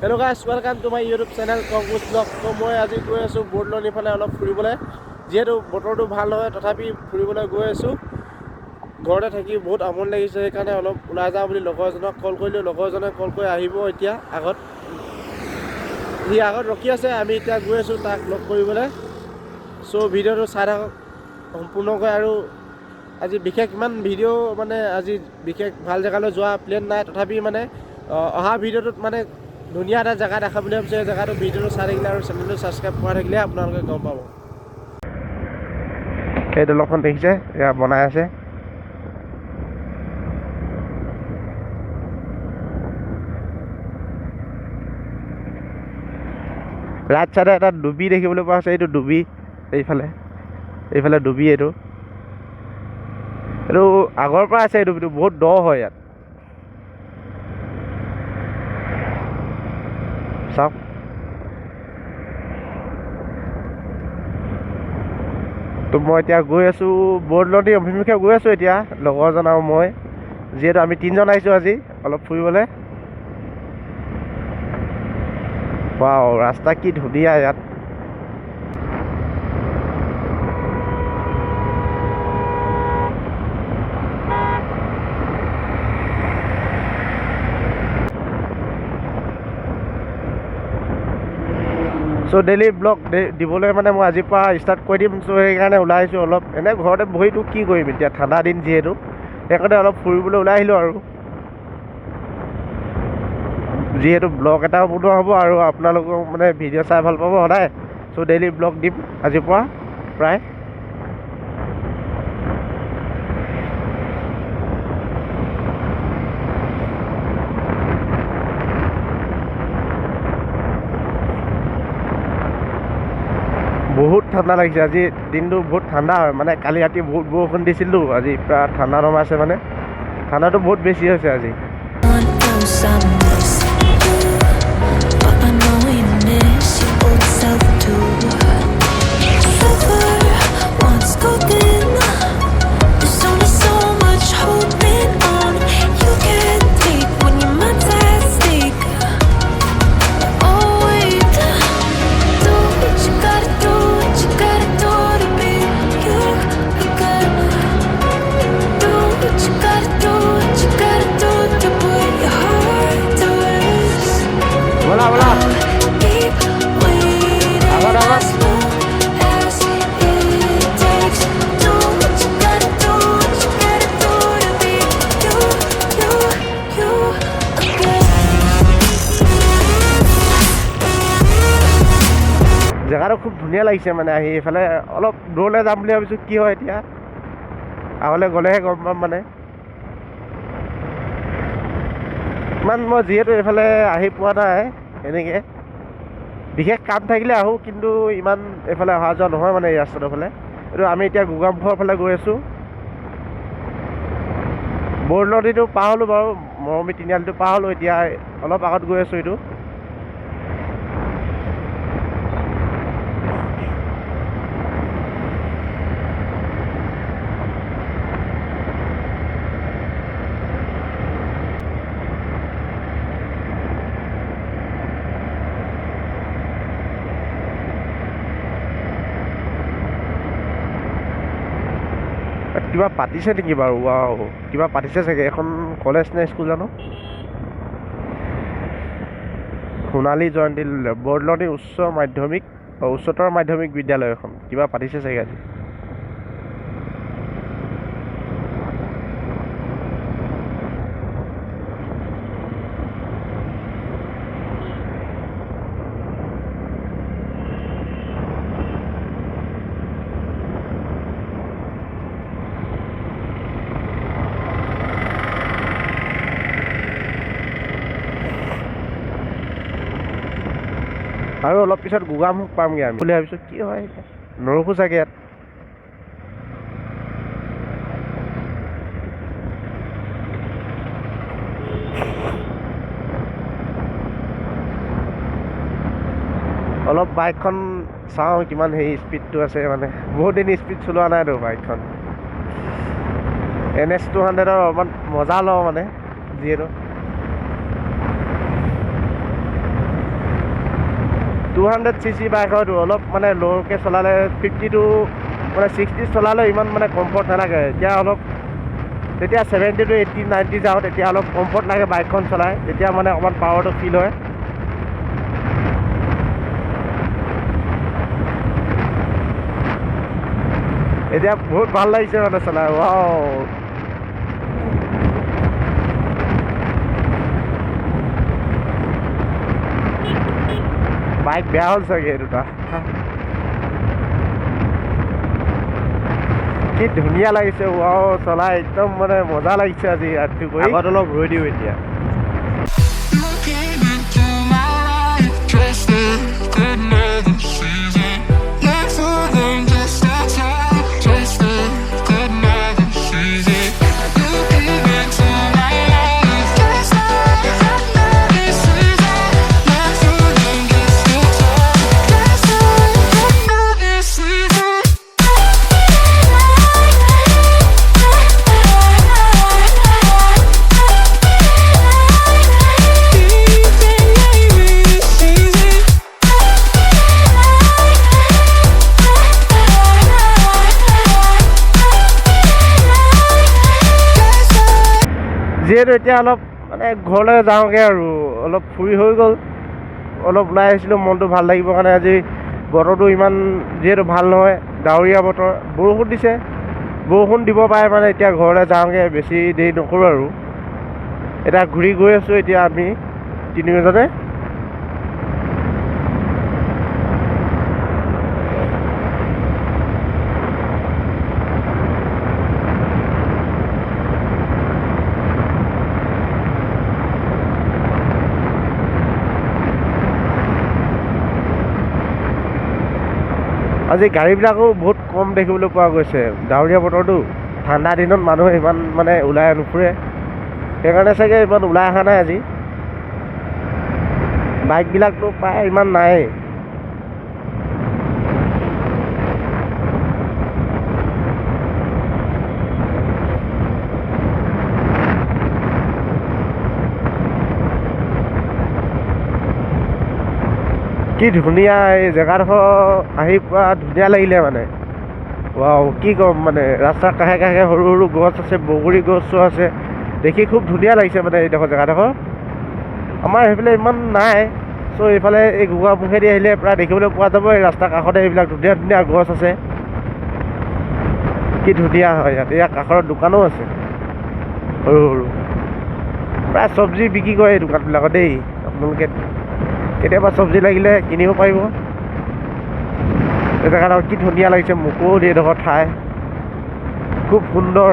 Hello guys, welcome to my YouTube channel Koungkusvlogs. So মই আজি গৈ আছো বৰ্ডলনি ফালে অলপ ফুৰিবলৈ যেহেতু বতৰটো ভাল হয় তথাপি ফুৰিবলৈ গৈ আছো ঘৰতে থাকি বহুত আমনি লাগিছে সেইকাৰণে অলপ ওলাই যাওঁ বুলি লগৰজনক কল কৰিলো লগৰজনে কল কৰি আহিব এতিয়া আগত ৰখি আছে আমি এতিয়া গৈ আছো তাক লগ কৰিবলৈ সো ভিডিঅ'টো চাই থাকক সম্পূৰ্ণকৈ আৰু আজি বিশেষ ইমান ভিডিঅ' মানে আজি বিশেষ ভাল জেগালৈ যোৱা প্লেন নাই তথাপি মানে অহা ভিডিঅ'টোত মানে ধুনীয়া এটা জেগা দেখা বুলি ভাবিছে এই জেগাটো ভিডিঅ'টো চাই থাকিলে আৰু চেনেলটো ছাবস্ক্ৰাইব কৰা থাকিলে আপোনালোকে গম পাব এই দলংখন দেখিছে এয়া বনাই আছে ৰাইট চাইডে এটা ডুবি দেখিবলৈ পোৱা আছে এইটো ডুবি এইফালে ডুবি এইটো আগৰ পৰা আছে এই ডুবিটো বহুত দ হয় ইয়াত চাওক তো মই এতিয়া গৈ আছোঁ বৰ্ডলনি অভিমুখে গৈ আছোঁ এতিয়া লগৰজন আৰু মই যিহেতু আমি তিনিজন আহিছোঁ আজি অলপ ফুৰিবলৈ ৱাও ৰাস্তা কি ধুনীয়া ইয়াত চ' ডেইলি ব্লগ দিবলৈ মানে মই আজিৰ পৰা ষ্টাৰ্ট কৰি দিম চ' সেইকাৰণে ওলাই আহিছোঁ অলপ এনে ঘৰতে বহিতো কি কৰিম এতিয়া ঠাণ্ডা দিন যিহেতু সেইকাৰণে অলপ ফুৰিবলৈ ওলাই আহিলোঁ আৰু যিহেতু ব্লগ এটাও বনোৱা হ'ব আৰু আপোনালোকক মানে ভিডিঅ' চাই ভাল পাব সদায় চ' ডেইলি ব্লগ দিম আজিৰ পৰা প্ৰায় বহুত ঠাণ্ডা লাগিছে আজি দিনটো বহুত ঠাণ্ডা হয় মানে কালি ৰাতি বহুত বৰষুণ দিছিলোঁ আজি প্ৰায় ঠাণ্ডা নমাইছে মানে ঠাণ্ডাটো বহুত বেছি হৈছে আজি জেগাটো খুব ধুনীয়া লাগিছে মানে আহি এইফালে অলপ দূৰলৈ যাম বুলি ভাবিছোঁ কি হয় এতিয়া আগলৈ গ'লেহে গম পাম মানে ইমান মই যিহেতু এইফালে আহি পোৱা নাই এনেকৈ বিশেষ কাম থাকিলে আহোঁ কিন্তু ইমান এইফালে অহা যোৱা নহয় মানে এই ৰাস্তাটোৰ ফালে এইটো আমি এতিয়া গোগামুখৰ ফালে গৈ আছোঁ বৰ্ডলনিটো পাৰ হ'লোঁ বাৰু মৰমী তিনিআলিটো পাৰ হ'লোঁ এতিয়া অলপ আগত গৈ আছোঁ এইটো কিবা পাতিছে নেকি বাৰু ৱাও কিবা পাতিছে চাগে এখন কলেজ নে স্কুল জানো সোণালী জয়ন্তী বৰ্ডলনি উচ্চতৰ মাধ্যমিক বিদ্যালয় এখন কিবা পাতিছে চাগে আজি আৰু অলপ পিছত গোগামুখ পামগৈ আমি বুলি ভাবিছোঁ কি হয় নৰখো চাগে ইয়াত অলপ বাইকখন চাওঁ কিমান হেৰি স্পীডটো আছে মানে বহুত দিন স্পীড চলোৱা নাইতো বাইকখন NS-200 অলপমান মজা লওঁ মানে যিহেতু 200cc বাইক হয়তো অলপ মানে ল'ৰকৈ চলালে 50 to মানে 60 চলালে ইমান মানে কমফৰ্ট নালাগে এতিয়া অলপ যেতিয়া 70 to 80 90 যাওঁ তেতিয়া অলপ কমফৰ্ট লাগে বাইকখন চলাই তেতিয়া মানে অকণমান পাৱাৰটো ফিল হয় এতিয়া বহুত ভাল লাগিছে মানে চলাই ৱাও বাইক বেয়া হ'ল চাগে এই দুটা কি ধুনীয়া লাগিছে ৱাও চলাই একদম মানে মজা লাগিছে আজি ৰাতিটো কৰি আগত অলপ ৰৈ দিওঁ এতিয়া যিহেতু এতিয়া অলপ মানে ঘৰলৈ যাওঁগৈ আৰু অলপ ফুৰি হৈ গ'ল অলপ ওলাই আহিছিলোঁ মনটো ভাল লাগিব কাৰণে আজি বতৰটো ইমান যিহেতু ভাল নহয় ডাৱৰীয়া বতৰ বৰষুণ দিছে বৰষুণ দিব পাৰে মানে এতিয়া ঘৰলৈ যাওঁগৈ বেছি দেৰি নকৰোঁ আৰু এতিয়া ঘূৰি গৈ আছোঁ এতিয়া আমি তিনিওজনে আজি গাড়ীবিলাকো বহুত কম দেখিবলৈ পোৱা গৈছে ডাৱৰীয়া বতৰটো ঠাণ্ডা দিনত মানুহে ইমান মানে ওলাই নুফুৰে সেইকাৰণে চাগে ইমান ওলাই অহা নাই আজি বাইকবিলাকতো প্ৰায় ইমান নাই কি ধুনীয়া এই জেগাডোখৰ আহি পুৰা ধুনীয়া লাগিলে মানে ৱাও কি ক'ম মানে ৰাস্তাৰ কাষে কাষে সৰু সৰু গছ আছে বগৰী গছো আছে দেখি খুব ধুনীয়া লাগিছে মানে এইডোখৰ জেগাডোখৰ আমাৰ সেইফালে ইমান নাই চ' এইফালে এই গোগামুখেদি আহিলে প্ৰায় দেখিবলৈ পোৱা যাব এই ৰাস্তাৰ কাষতে এইবিলাক ধুনীয়া ধুনীয়া গছ আছে কি ধুনীয়া হয় ইয়াত কাষৰ দোকানো আছে সৰু সৰু প্ৰায় চব্জি বিক্ৰী কৰে এই দোকানবিলাকত দেই আপোনালোকে কেতিয়াবা চব্জি লাগিলে কিনিব পাৰিব এই জেগাডোখৰ কি ধুনীয়া লাগিছে মুকলি এইডোখৰ ঠাই খুব সুন্দৰ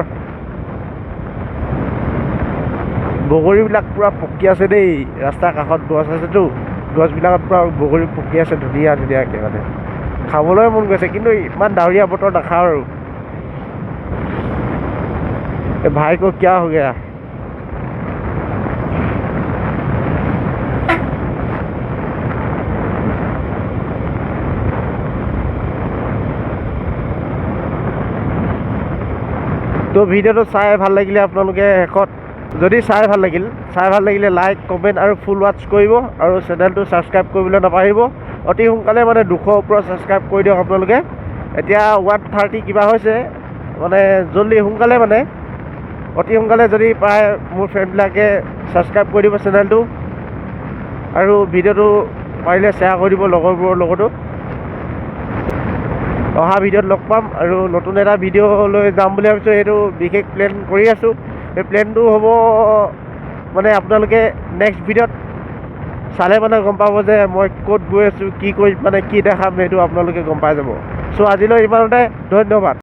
বগৰীবিলাক পূৰা পকি আছে দেই ৰাস্তাৰ কাষত গছ আছেতো গছবিলাকত পূৰা বগৰী পকি আছে ধুনীয়া ধুনীয়াকৈ মানে খাবলৈ মন গৈছে কিন্তু ইমান ডাৱৰীয়া বতৰ নাখাওঁ আৰু এই ভাই কো কিয়া হৈ গয়া তো ভিডিঅ'টো চাই ভাল লাগিলে আপোনালোকে শেষত যদি চাই ভাল লাগিলে লাইক কমেণ্ট আৰু ফুল ৱাটচ কৰিব আৰু চেনেলটো ছাবস্ক্ৰাইব কৰিবলৈ নাপাহৰিব অতি সোনকালে মানে 200 ওপৰত ছাবস্ক্ৰাইব কৰি দিয়ক আপোনালোকে এতিয়া 130 কিবা হৈছে মানে জলদি সোনকালে মানে অতি সোনকালে যদি প্ৰায় মোৰ ফ্ৰেণ্ডবিলাকে ছাবস্ক্ৰাইব কৰি দিব চেনেলটো আৰু ভিডিঅ'টো পাৰিলে শ্বেয়াৰ কৰি দিব লগৰবোৰৰ লগতো অহা ভিডিঅ'ত লগ পাম আৰু নতুন এটা ভিডিঅ'লৈ যাম বুলি ভাবিছোঁ সেইটো বিশেষ প্লেন কৰি আছোঁ এই প্লেনটো হ'ব মানে আপোনালোকে নেক্সট ভিডিঅ'ত চালে মানে গম পাব যে মই ক'ত গৈ আছোঁ কি কৰি মানে কি দেখাম সেইটো আপোনালোকে গম পাই যাব চ' আজিলৈ ইমানতে ধন্যবাদ